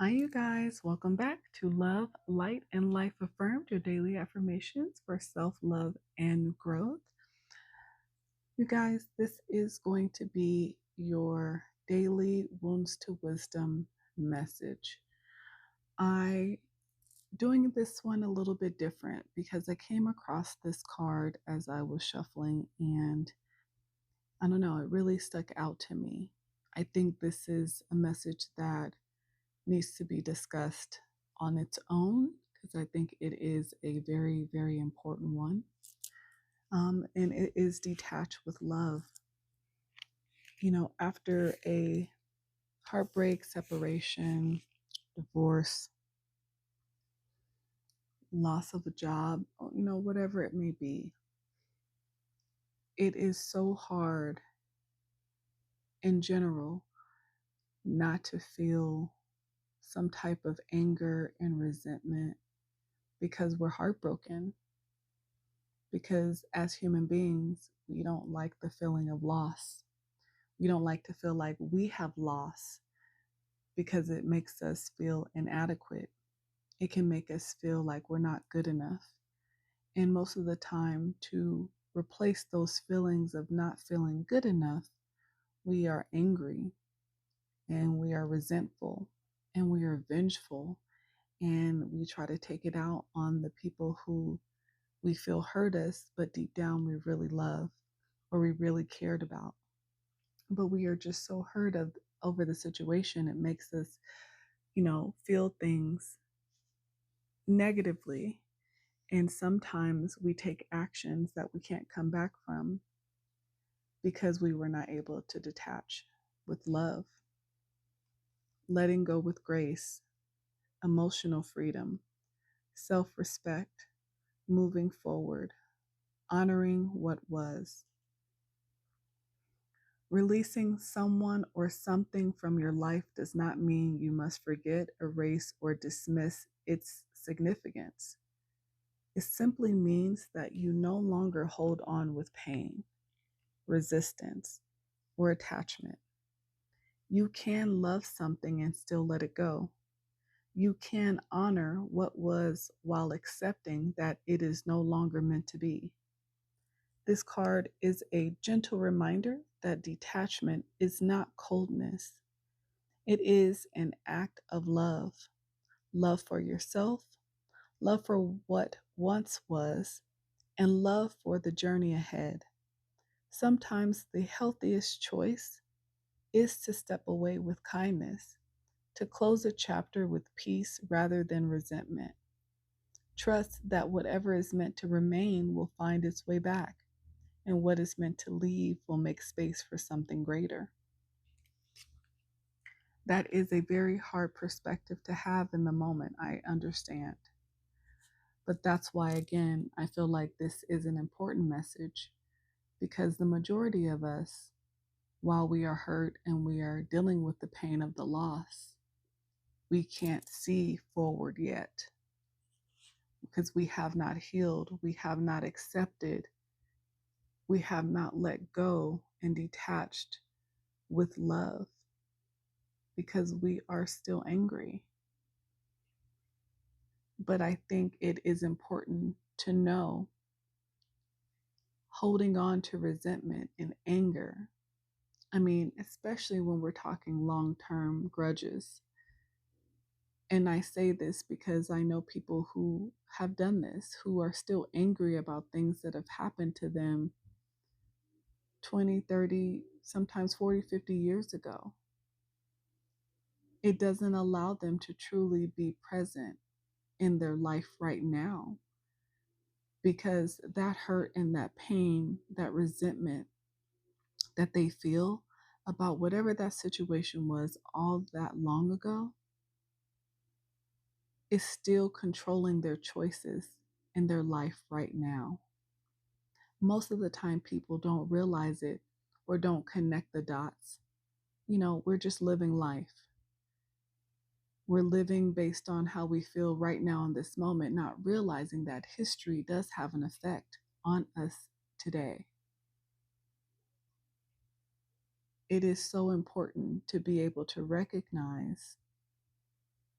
Hi, you guys. Welcome back to Love, Light, and Life Affirmed, your daily affirmations for self love and growth. You guys, this is going to be your daily Wounds to Wisdom message. I doing this one a little bit different because I came across this card as I was shuffling, and I don't know, it really stuck out to me. I think this is a message that needs to be discussed on its own because I think it is a very, very important one. And it is detached with love. After a heartbreak, separation, divorce, loss of a job, whatever it may be, it is so hard in general not to feel some type of anger and resentment because we're heartbroken. Because as human beings, we don't like the feeling of loss. We don't like to feel like we have loss because it makes us feel inadequate. It can make us feel like we're not good enough. And most of the time, to replace those feelings of not feeling good enough, we are angry and we are resentful and we are vengeful, and we try to take it out on the people who we feel hurt us, but deep down we really love or we really cared about. But we are just so hurt over the situation. It makes us, feel things negatively. And sometimes we take actions that we can't come back from because we were not able to detach with love, letting go with grace, emotional freedom, self respect, moving forward, honoring what was. Releasing someone or something from your life does not mean you must forget, erase, or dismiss its significance. It simply means that you no longer hold on with pain, resistance, or attachment. You can love something and still let it go. You can honor what was while accepting that it is no longer meant to be. This card is a gentle reminder that detachment is not coldness. It is an act of love. Love for yourself, love for what once was, and love for the journey ahead. Sometimes the healthiest choice is to step away with kindness, to close a chapter with peace rather than resentment. Trust that whatever is meant to remain will find its way back, and what is meant to leave will make space for something greater. That is a very hard perspective to have in the moment, I understand. But that's why, again, I feel like this is an important message because the majority of us, while we are hurt and we are dealing with the pain of the loss, we can't see forward yet because we have not healed, we have not accepted, we have not let go and detached with love because we are still angry. But I think it is important to know holding on to resentment and anger. I mean, especially when we're talking long term grudges. And I say this because I know people who have done this, who are still angry about things that have happened to them 20, 30, sometimes 40, 50 years ago. It doesn't allow them to truly be present in their life right now because that hurt and that pain, that resentment that they feel about whatever that situation was all that long ago is still controlling their choices in their life right now. Most of the time, people don't realize it or don't connect the dots. We're just living life. We're living based on how we feel right now in this moment, not realizing that history does have an effect on us today. It is so important to be able to recognize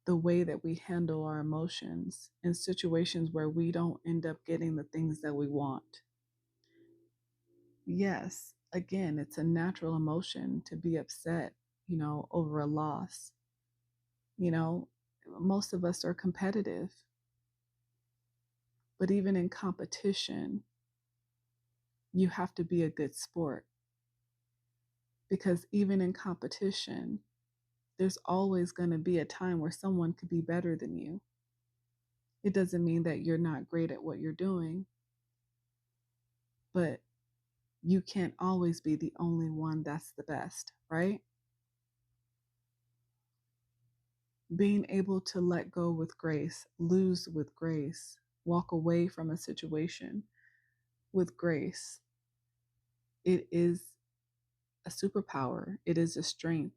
the way that we handle our emotions in situations where we don't end up getting the things that we want. Yes, again, it's a natural emotion to be upset, over a loss. You know, most of us are competitive, but even in competition, you have to be a good sport, because even in competition, there's always going to be a time where someone could be better than you. It doesn't mean that you're not great at what you're doing, but you can't always be the only one that's the best, right? Being able to let go with grace, lose with grace, walk away from a situation with grace, it is a superpower. It is a strength.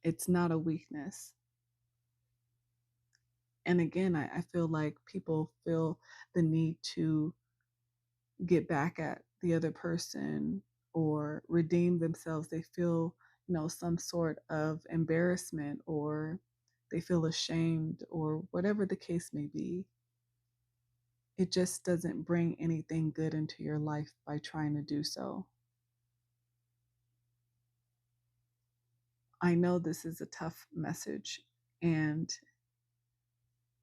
It's not a weakness. And again, I feel like people feel the need to get back at the other person or redeem themselves. They feel, some sort of embarrassment, or they feel ashamed, or whatever the case may be. It just doesn't bring anything good into your life by trying to do so. I know this is a tough message, and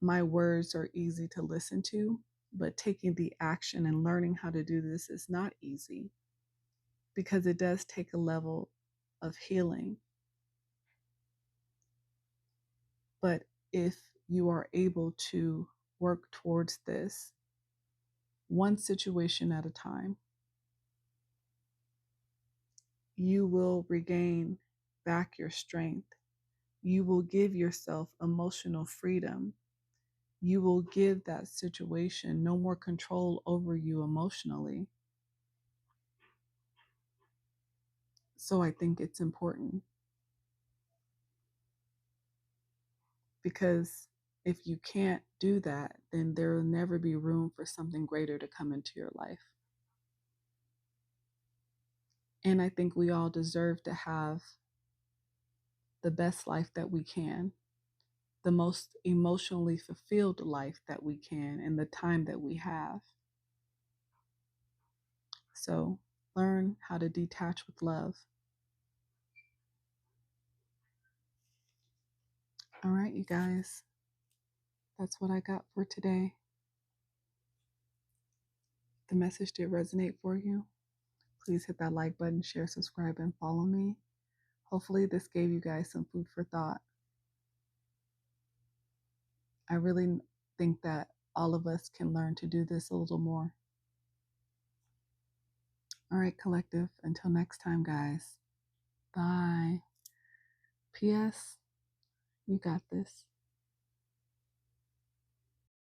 my words are easy to listen to, but taking the action and learning how to do this is not easy, because it does take a level of healing. But if you are able to work towards this one situation at a time, you will regain back your strength. You will give yourself emotional freedom. You will give that situation no more control over you emotionally. So I think it's important, because if you can't do that, then there will never be room for something greater to come into your life. And I think we all deserve to have the best life that we can, the most emotionally fulfilled life that we can in the time that we have. So learn how to detach with love. All right, you guys, that's what I got for today. The message did resonate for you. Please hit that like button, share, subscribe, and follow me. Hopefully, this gave you guys some food for thought. I really think that all of us can learn to do this a little more. All right, collective. Until next time, guys. Bye. P.S. You got this.